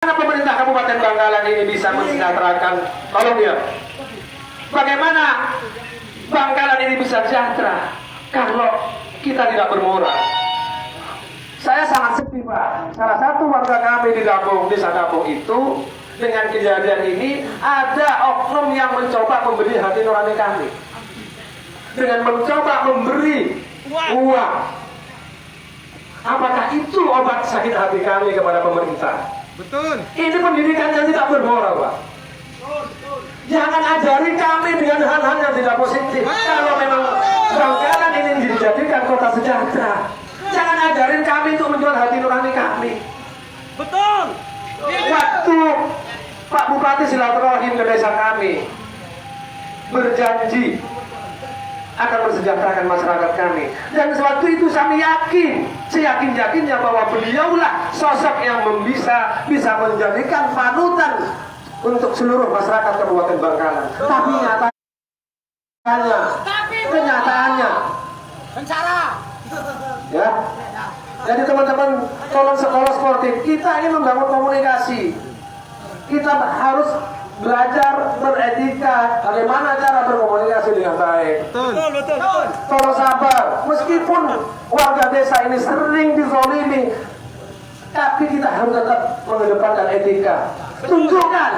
Bagaimana pemerintah Kabupaten Bangkalan ini bisa mensejahterakan? Tolong dia. Bagaimana Bangkalan ini bisa sejahtera kalau kita tidak bermoral? Saya sangat sedih, Pak. Salah satu warga kami di Desa Dapung itu, dengan kejadian ini ada oknum yang mencoba memberi hati nurani kami dengan mencoba memberi uang. Apakah itu obat sakit hati kami kepada pemerintah? Betul. Ini pendidikan yang tidak bermoral, Pak. Jangan ajari kami dengan hal-hal yang tidak positif. Kalau memang Bangkalan ini dijadikan kota sejahtera, jangan ajarin kami untuk menjual hati nurani kami. Betul. Waktu Pak Bupati silaturahim ke desa kami, berjanji akan mensejahterakan masyarakat kami, dan sewaktu itu kami yakin, seyakin-yakinnya bahwa beliaulah sosok yang bisa menjadikan panutan untuk seluruh masyarakat Kabupaten Bangkalan. Tapi kenyataannya ya. Jadi teman-teman, tolong sekolah sportif kita ini membangun komunikasi. Kita harus belajar beretika, bagaimana cara berkomunikasi dengan baik. Betul. Tolong sabar, meskipun warga desa ini sering dizolimi, tapi kita harus tetap mengedepankan etika. Tunjukkan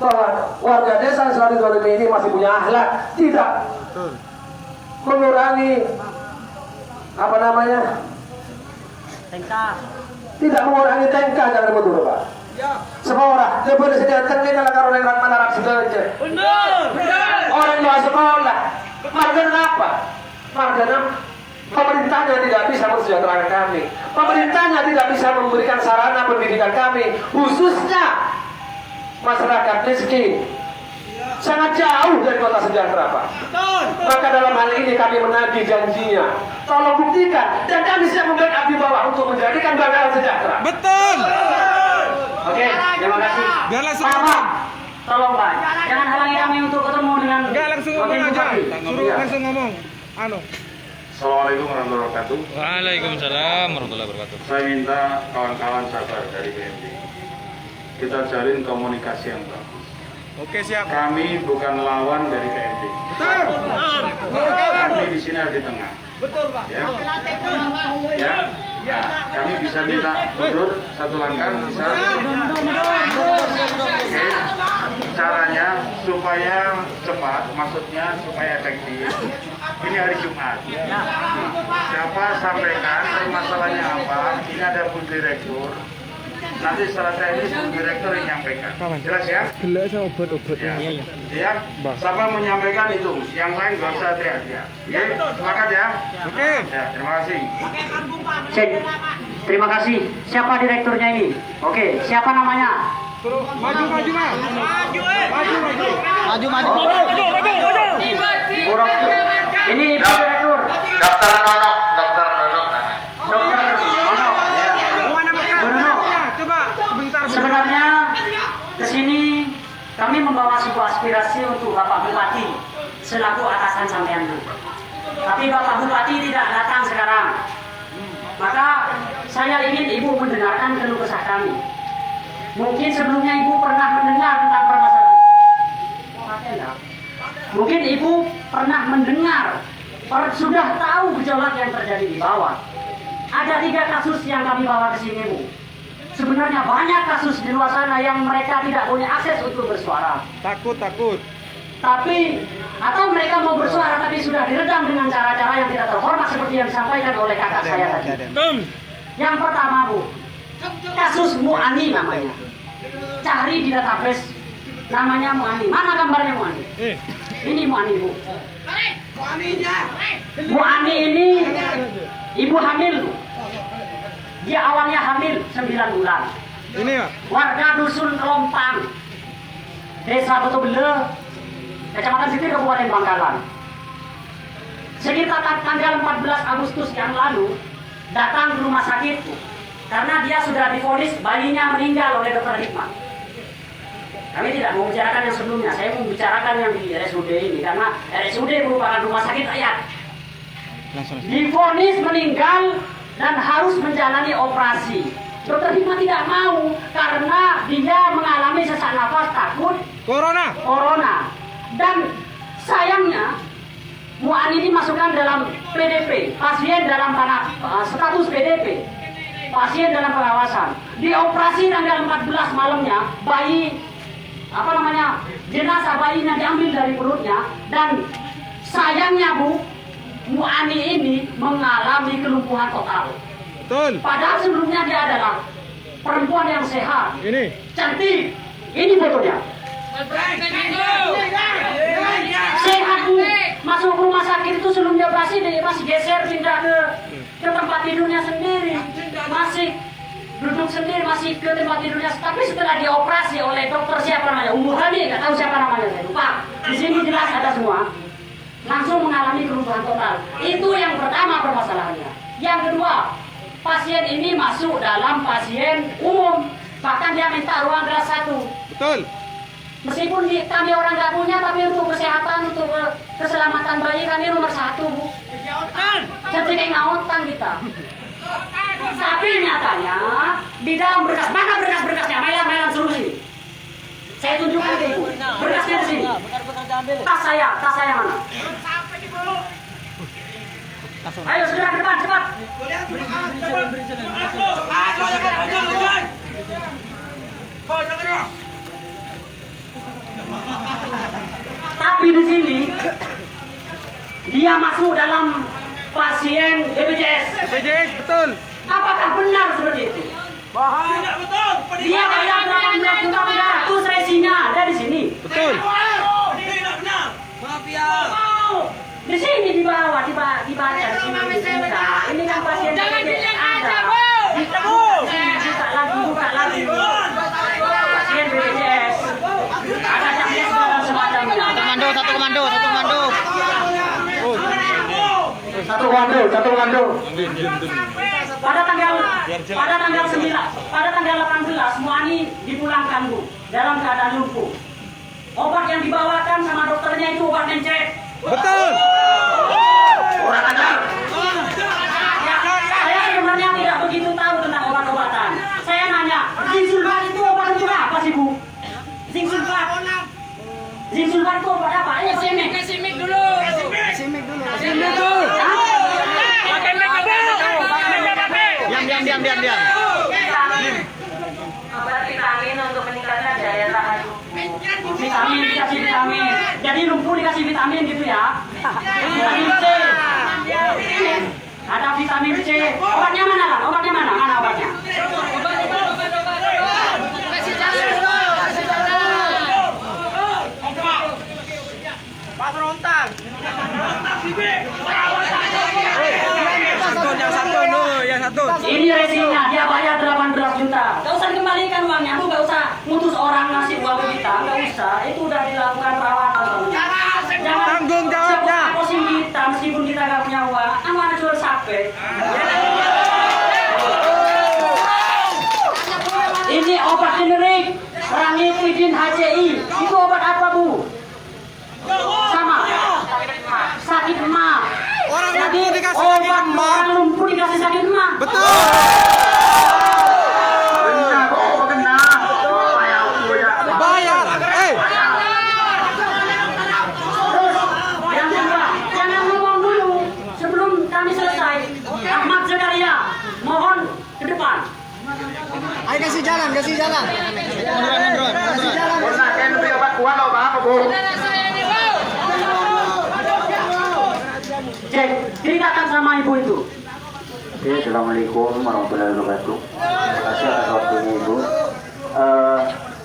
bahwa warga desa yang selalu dizolimi ini masih punya akhlak, tidak mengurangi tidak mengurangi tengkah, jangan betul, Pak. Sekolah, dia boleh sediakan ini kalau orang yang menarap sedaja. Orang luar sekolah, margana apa? Margana pemerintahnya tidak bisa mensejahterakan kami. Pemerintahnya tidak bisa memberikan sarana pendidikan kami, khususnya masyarakat miskin. Sangat jauh dari kota sejahtera, Pak. Maka dalam hal ini kami menagih janjinya. Tolong buktikan, dan kami siap memberikan abdi bawah untuk menjadikan Bangkalan sejahtera. Betul. Oke, terima kasih. Biar langsung Pak, tolong Pak, jangan halangi kami untuk ketemu dengan Enggak, langsung ngomong aja. Suruh langsung ngomong. Assalamualaikum warahmatullahi wabarakatuh. Waalaikumsalam warahmatullahi wabarakatuh. Saya minta kawan-kawan sabar dari BMD. Kita jalin komunikasi yang bagus. Oke, siap. Kami bukan lawan dari BMD. Kami di sini ada di tengah. Betul, Pak. Ya. Nah, kami bisa minta mundur satu langkah, bisa. Oke. Caranya supaya cepat, maksudnya supaya efektif. Ini hari Jumat. Siapa sampaikan masalahnya apa? Ini ada Bu Direktur. Nanti setelah teknis Bu Direktur yang menyampaikan. Jelas ya? Ya. Siapa menyampaikan itu? Yang lain nggak usah teriak-teriak. Oke, sepakat ya? Oke. Ya, terima kasih. Cek. Terima kasih. Siapa direkturnya ini? Oke, siapa namanya? Suruh maju, Mas. Kurang. Ini Ibu Direktur. Daftar Nono. Coba sebentar. Sebenarnya ke sini kami membawa sebuah aspirasi untuk Bapak Bupati selaku atasan sampean Bu. Tapi Bapak Bupati tidak datang sekarang. Maka saya ingin Ibu mendengarkan keluh kesah kami. Mungkin sebelumnya Ibu pernah mendengar tentang permasalahan. Mungkin Ibu pernah mendengar, sudah tahu gejolak yang terjadi di bawah. Ada 3 kasus yang kami bawa ke sini, Bu. Sebenarnya banyak kasus di luar sana yang mereka tidak punya akses untuk bersuara. Takut. Tapi, atau mereka mau bersuara tapi sudah diredam dengan cara-cara yang tidak terhormat seperti yang disampaikan oleh kakak saya tadi. Yang pertama, Bu, kasus Bu Ani namanya. Cari di database, namanya Bu Ani. Mana gambarnya Bu Ani? Ini Bu Ani, Bu. Bu Ani ini ibu hamil, Bu. Dia awalnya hamil 9 bulan. Ini ya. Warga dusun Rompang, Desa Betobele, Kecamatan Sitir, Kabupaten Bangkalan. Sekitar tanggal 14 Agustus yang lalu datang ke rumah sakit karena dia sudah divonis bayinya meninggal oleh dokter Hikmat. Kami tidak mau bicarakan yang sebelumnya, saya mau bicarakan yang di RSUD ini karena RSUD merupakan rumah sakit rakyat. Divonis meninggal dan harus menjalani operasi. Dokter Hikmah tidak mau karena dia mengalami sesak nafas takut corona. Dan sayangnya Mu'an ini masukkan dalam PDP, pasien dalam status PDP, pasien dalam pengawasan. Dioperasi tanggal 14 malamnya, jenazah bayinya diambil dari perutnya, dan sayangnya Bu, Mu'ani ini mengalami kelumpuhan total. Betul. Padahal sebelumnya dia adalah perempuan yang sehat, Ini. cantik. Ini fotonya. Sehat Bu, masuk rumah sakit itu sebelum dia operasi dia masih geser pindah ke tempat tidurnya sendiri, masih duduk sendiri, masih ke tempat tidurnya. Tapi setelah dioperasi oleh dokter siapa namanya, Umur Hani, nggak tahu siapa namanya, saya lupa. Di sini jelas ada semua. Langsung mengalami kelumpuhan total. Itu yang pertama permasalahannya. Yang kedua, pasien ini masuk dalam pasien umum, bahkan dia minta ruang kelas 1. Betul. Meskipun kami orang nggak punya, tapi untuk kesehatan, untuk keselamatan bayi kami nomor 1 Bu. Jadi kayak ngautan kita. Tapi nyatanya di dalam berkas, mana berkas-berkasnya? Mailan suruh sini. Saya tunjukkan ke Ibu. Berkasnya di sini. Tas saya mana? Ayo segera ke depan, cepat. Tapi di sini dia masuk dalam pasien BPJS. BPJS, betul. Apakah benar seperti itu? Tidak betul. Dia bayar 18.500 resinya ada di sini. Betul. Tidak benar. Mafia. Di sini di bawah dibaca di sini. Nah, ini kan pasien BPJS ada. Buka lagi. Pasien BPJS. Ada yang segala semacamnya. Satu komando. Satu komando. Pada tanggal 18 Mu'ani dipulangkan Bu dalam keadaan lumpuh. Obat yang dibawakan sama dokternya itu obat mencret. Betul. Orang ajar. Saya sebenarnya tidak begitu tahu tentang obat-obatan. Saya nanya, zinc sulfat itu obat untuk apa sih Bu? Zinc sulfat itu obat apa? Ayo Simek dulu. Diam. Obat vitamin untuk meningkatkan daya tahan tubuh. Vitamin. Jadi lumpuh dikasih vitamin gitu ya. Vitamin C. Ada vitamin C. Obatnya mana lah? Mana obatnya? Yang satu. Ini resinya, dia bayar 18 juta. Gak usah dikembalikan uangnya, Bu. Gak usah mutus orang ngasih uang ke kita. Gak usah, itu udah dilakukan perawatan. Jangan Tanggung jawabnya. posisi kita, meskipun kita gak punya uang. Aman jual sampai. Ini obat generik, ranitidin HCI. Itu obat apa Bu? Sama. Sakit emah. Orang Jadi lumpuh dikasih sakit obat emah. orang lumpuh dikasih sakit emah. Betul. Benar kok kena. Bayar. Yang kedua, jangan ngomong dulu sebelum kami selesai. Ahmad Zakaria, mohon ke depan. Ayo kasih jalan. Munduran. Pernah kan beri obat kuat atau apa Bu? Cek, ceritakan sama ibu itu. Oke, Assalamualaikum warahmatullahi wabarakatuh. Terima kasih atas waktunya Ibu.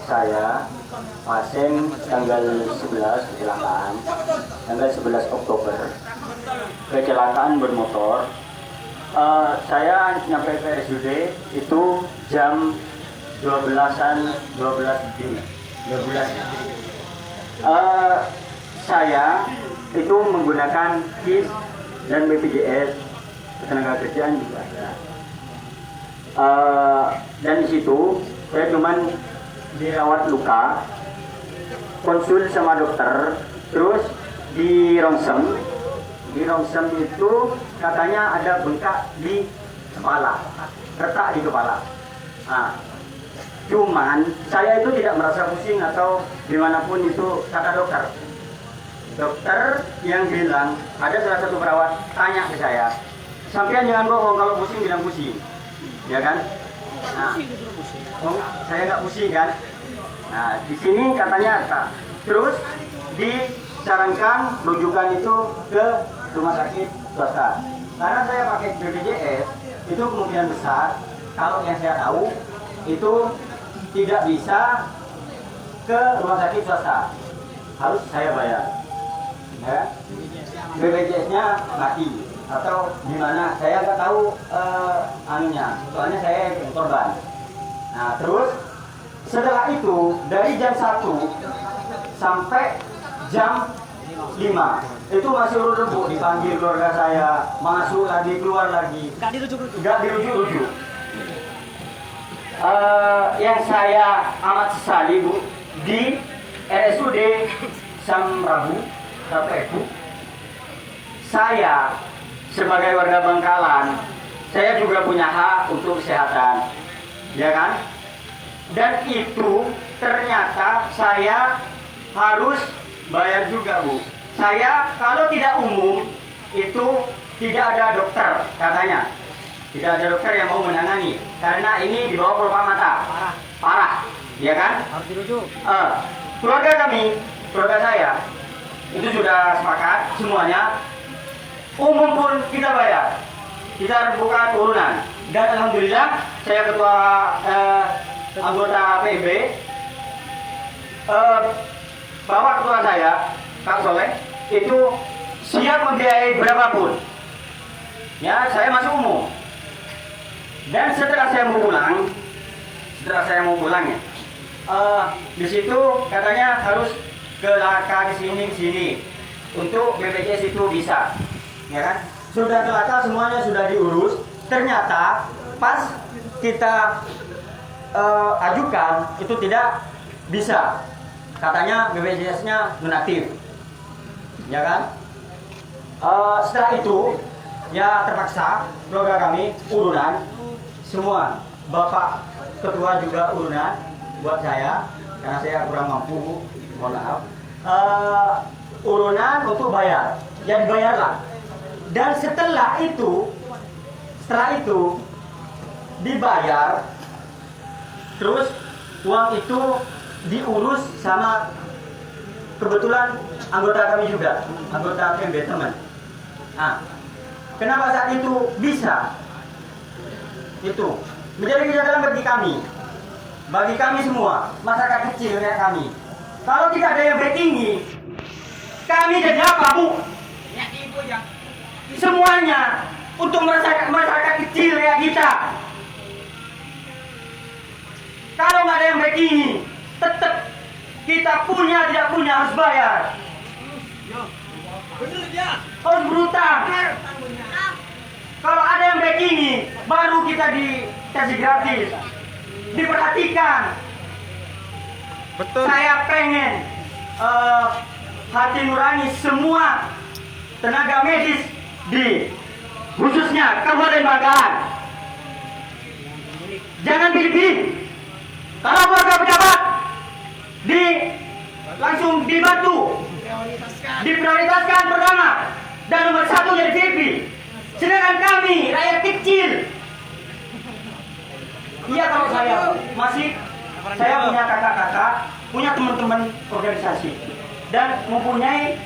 Saya pasien tanggal 11 kecelakaan, tanggal 11 Oktober kecelakaan bermotor. Saya nyampe ke RSUD itu jam 12 dini. Saya itu menggunakan KIS dan BPJS tenaga kerjaan juga ada. Dan di situ saya cuman dirawat luka, konsul sama dokter, terus di rongsem itu katanya ada bengkak di kepala, retak di kepala. Nah, cuman saya itu tidak merasa pusing atau dimanapun itu kata dokter. Dokter yang bilang, ada salah satu perawat tanya ke saya, sampean jangan bohong kalau pusing bilang pusing, ya kan? Nah, oh, saya nggak pusing kan? Nah, di sini katanya tak. Terus disarankan rujukan itu ke rumah sakit swasta. Karena saya pakai BPJS, itu kemungkinan besar kalau yang saya tahu itu tidak bisa ke rumah sakit swasta, harus saya bayar. Ya, BPJS-nya mati atau gimana? Saya nggak tahu anunya. Soalnya saya yang korban. Nah, terus setelah itu dari jam 1 sampai jam 5 itu masih urut-urut, dipanggil keluarga saya, masuk lagi, keluar lagi, nggak dirujuk-rujuk. Yang saya amat sesali Bu, di RSUD Samrabu Rapeku, saya sebagai warga Bangkalan, saya juga punya hak untuk kesehatan, ya kan? Dan itu ternyata saya harus bayar juga Bu. Saya kalau tidak umum itu tidak ada dokter katanya, tidak ada dokter yang mau menangani karena ini di bawah pelupa mata, parah, ya kan? Harus dirujuk. Keluarga kami, keluarga saya itu sudah sepakat semuanya. Umum pun kita bayar, kita buka turunan. Dan alhamdulillah saya ketua anggota PB, bapak ketua saya Kak Soleh itu siap membiayai berapapun. Ya, saya masuk umum. Dan setelah saya mau pulang ya, di situ katanya harus ke laka sini untuk BPJS itu bisa, ya kan? Sudah ke laka semuanya sudah diurus. Ternyata pas kita ajukan itu tidak bisa. Katanya BPJS-nya nonaktif, ya kan? Setelah itu ya terpaksa keluarga kami urunan semua. Bapak ketua juga urunan buat saya karena saya kurang mampu, mohon maaf. Urunan untuk bayar, ya dibayarlah. Dan setelah itu dibayar, terus uang itu diurus sama kebetulan anggota kami juga, anggota PMB teman. Nah, kenapa saat itu bisa? Itu menjadi kejadian bagi kami semua, masyarakat kecil kayak kami. Kalau tidak ada yang backingi, kami jadi apa Bu? Semuanya untuk masyarakat kecil kayak kita. Kalau nggak ada yang backingi, tetap kita punya tidak punya harus bayar. Harus berutang. Kalau ada yang backingi, baru kita dikasih gratis. Diperhatikan. Betul. Saya pengen hati nurani semua tenaga medis di khususnya Kabupaten Bangkalan. Jangan pilih-pilih. Kalau keluarga pejabat langsung dibantu, diprioritaskan pertama dan nomor 1 jadi VIP. Sedangkan kami rakyat kecil, iya kalau saya punya kakak-kakak, punya teman-teman organisasi dan mempunyai